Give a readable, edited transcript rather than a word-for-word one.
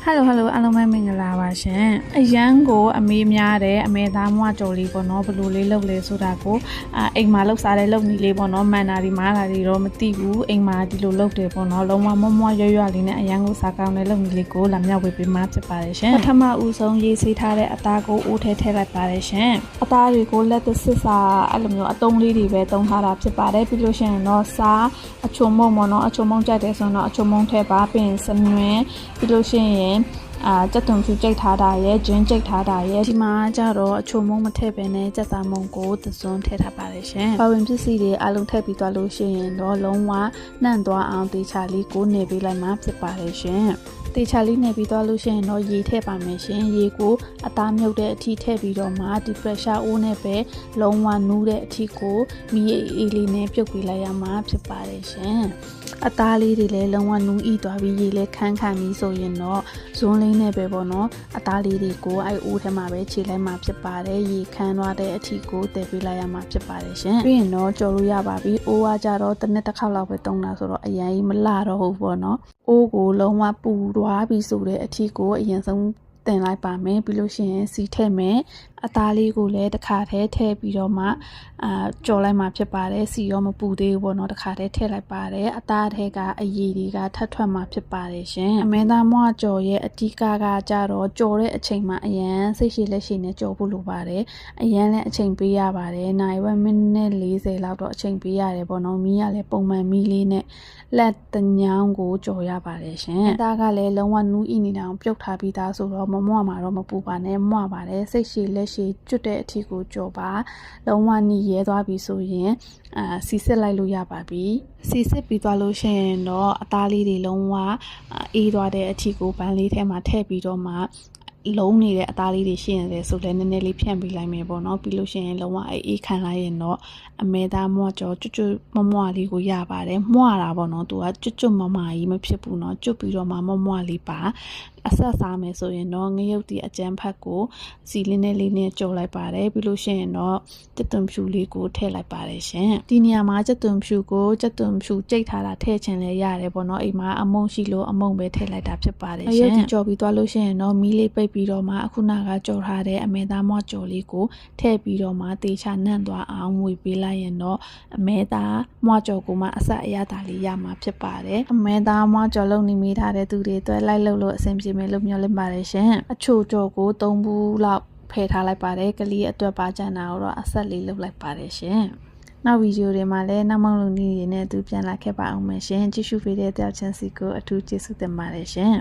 hello အားလုံးပဲမင်္ဂလာပါရှင်အရန်ကိုအမေများတယ်အမေသားမွားကြော်လေးပေါ့နော်ဘယ်လိုလေးလုပ်လဲဆိုတာကိုအိမ်မှာလုပ်စားတဲ့လုပ်နည်းလေးပေါ့နော်မှန်တာဒီမားတာတွေတော့မသိဘူးအိမ်မှာဒီလိုလုပ်တယ်ပေါ့နော်လုံးဝမွားရွလေးနဲ့အရန်ကိုစားကောင်းတဲ့လုပ်နည်းလေးကိုလာမြောက်ဝေပေးမှဖြစ်ပါတယ်ရှင်ပထမဦးဆုံးရေးဆေးထားတဲ့အသားကိုအိုးထဲထည့်လိုက်ပါတယ်ရှင်အသားတွေကိုလက်သစ်စာအဲ့လိုမျိုးအတုံးလေးတွေပဲတုံးထားတာဖြစ်ပါတယ်ပြီးလို့ရှိရင်တော့စားအချုံမုံပေါ့နော်အချုံမုံကြိုက်တယ်ဆိုတော့အချုံမုံထည့်ပါပြီးရင်စနွင်းပြီးလို့ရှိရင်ကြက်သွန်ဖြူကြိတ်ထားတာရဲ့ဂျင်းကြိတ်ထားတာရဲ့ဒီမှာကျတော့အချိုမုံမထည့်ပဲနဲ့ကြက်သားမုံကိုသစွန်းထည့်ထားပါတယ်ရှင်။ပါဝင်ပစ္စည်းတွေအလုံးထည့်ပြီးသွားလို့ရှိရင်တော့လုံးဝနှံ့သွားအောင်တေချာလေးကိုနေပေးလိုက်မှဖြစ်ပါတယ်ရှင်။တေချာလေးနေပြီးသွားလို့ရှိရင်တော့ရေထည့်ပါမယ်ရှင်။ရေကိုအသားမြုပ်တဲ့အထိထည့်ပြီးတော့မှဒီ pressure အိုးနဲ့ပဲလုံးဝနူးတဲ့အထိကိုမီးအေးလေးနဲ့ပြုတ်ပေးလိုက်ရမှာဖြစ်ပါတယ်ရှင်။အသားလေးတွေလည်းလုံးဝနူးဤသွားပြီးရေလည်းခန်းပြီးဆိုရင်တော့ဇွန်းလေးနဲ့ပဲပေါ့နော်အသားလေးတွေကိုအဲ့အိုးထဲမှာပဲခြေလိုက်မှာဖြစ်ပါတယ်ရေခန်းသွားတဲ့အထိကိုတည်ပေးလိုက်ရမှာဖြစ်ပါတယ်ရှင်ပြီးရင်တော့ကြော်လို့ရပါပြီအိုးကကြတော့တစ်နှစ်တစ်ခါလောက်ပဲတုံးတာဆိုတော့အရင်ကြီးမလှတော့ဘူးပေါ့နော်အိုးကိုလုံးဝပူသွားပြီးဆိုတဲ့အထိကိုအရင်ဆုံးတင်လိုက်ပါမယ်ပြီးလို့ရှိရင်စီထည့်မယ်အသားလေးကိုလည်းတစ်ခါတည်းထည့်ပြီးတော့မှကြော်လိုက်မှဖြစ်ပါတယ်စီရောမပူသေးဘူးပေါ့နော်တစ်ခါတည်းထည့်လိုက်ပါတယ်အသားထဲကအရည်တွေကထပ်ထွက်မှဖြစ်ပါတယ်ရှင်အမဲသားမွားကြော်ရဲ့အတိကကြတော့ကြော်တဲ့အချိန်မှာအရန်စိတ်ရှိလက်ရှိနဲ့ကြော်ဖို့လိုပါတယ်အရန်လည်းအချိန်ပေးရပါတယ်နိုင်ဝက်မိနစ်40လောက်တော့အချိန်ပေးရတယ်ပေါ့နော်မီးကလည်းပုံမှန်မီးလေးနဲ့လက်တညောင်းကိုကြော်ရပါတယ်ရှင်အသားကလည်းလုံးဝနူးဤနေတာကိုပြုတ်ထားပြီးသားဆိုတော့မမွားမှာတော့မပူပါနဲ့မွားပါတယ်စိတ်ရှိလက်ရှိကျွတ်တဲ့အထီကိုကြော်ပါလုံးဝနီးရဲသွားပြီဆိုရင်စီစစ်လိုက်လို့ရပါပြီစီစစ်ပြီးသွားလို့ရှိရင်တော့အသားလေးတွေလုံးဝအေးသွားတဲ့အထီကိုပန်းလေးထဲမှာထည့်ပြီးတော့မှလုံးနေတဲ့အသားလေးတွေရှိရင်လည်းဆိုလည်းနည်းနည်းလေးဖြန့်ပေးလိုက်မယ်ပေါ့နော်ပြီးလို့ရှိရင်လုံးဝအေးခံလိုက်ရင်တော့အမဲသားမွားကြော်ကျွတ်မွားလေးကိုရပါတယ်မွားတာပေါ့နော်သူကကျွတ်မမကြီးမဖြစ်ဘူးနော်ကျွတ်ပြီးတော့မှမွားလေးပါအဆက်စားမယ်ဆိုရင်တော့ငရုတ်တီအကျန်းဖတ်ကိုစီလင်းလေးနဲ့ကြော်လိုက်ပါတယ်ပြီးလို့ရှိရင်တော့ကြက်သွန်ဖြူလေးကိုထည့်လိုက်ပါတယ်ရှင်ဒီနေရာမှာကြက်သွန်ဖြူကိုကြက်သွန်ဖြူကြိတ်ထားတာထည့်ချင်လဲရတယ်ပေါ့နော်အိမ်မှာအမုံရှိလို့အမုံပဲထည့်လိုက်တာဖြစ်ပါတယ်ရှင်ငရုတ်တီကြော်ပြီးသွားလို့ရှိရင်တော့မီးလေးပိတ်ပြီးတော့မှအခုနကကြော်ထားတဲ့အမဲသားမွားကြော်လေးကိုထည့်ပြီးတော့မှတေချာနှံ့သွားအောင်ဝေပေးလိုက်ရင်တော့အမဲသားမွားကြော်ကိုမှအဆက်အရသာလေးရမှာဖြစ်ပါတယ်အမဲသားမွားကြော်လုံးနေမိထားတဲ့သူတွေအတွက်လိုက်လို့အဆင်ပြေမယ်လို့မျှော်လင့်ပါတယ်ရှင်အချိုကြော်ကို3ဘူးလောက်ဖယ်ထားလိုက်ပါတယ်ကလေးအတွက်ပါကြံတာကိုတော့အဆက်လေးလုပ်လိုက်ပါတယ်ရှင်နောက်ဗီဒီယိုတွေမှာလည်းနောက်မှလုံနည်းတွေနဲ့သူပြန်လာခဲ့ပါအောင်မယ်ရှင်ကြည့်ရှုပေးတဲ့တောက်ချန်စီကိုအထူးကျေးဇူးတင်ပါတယ်ရှင်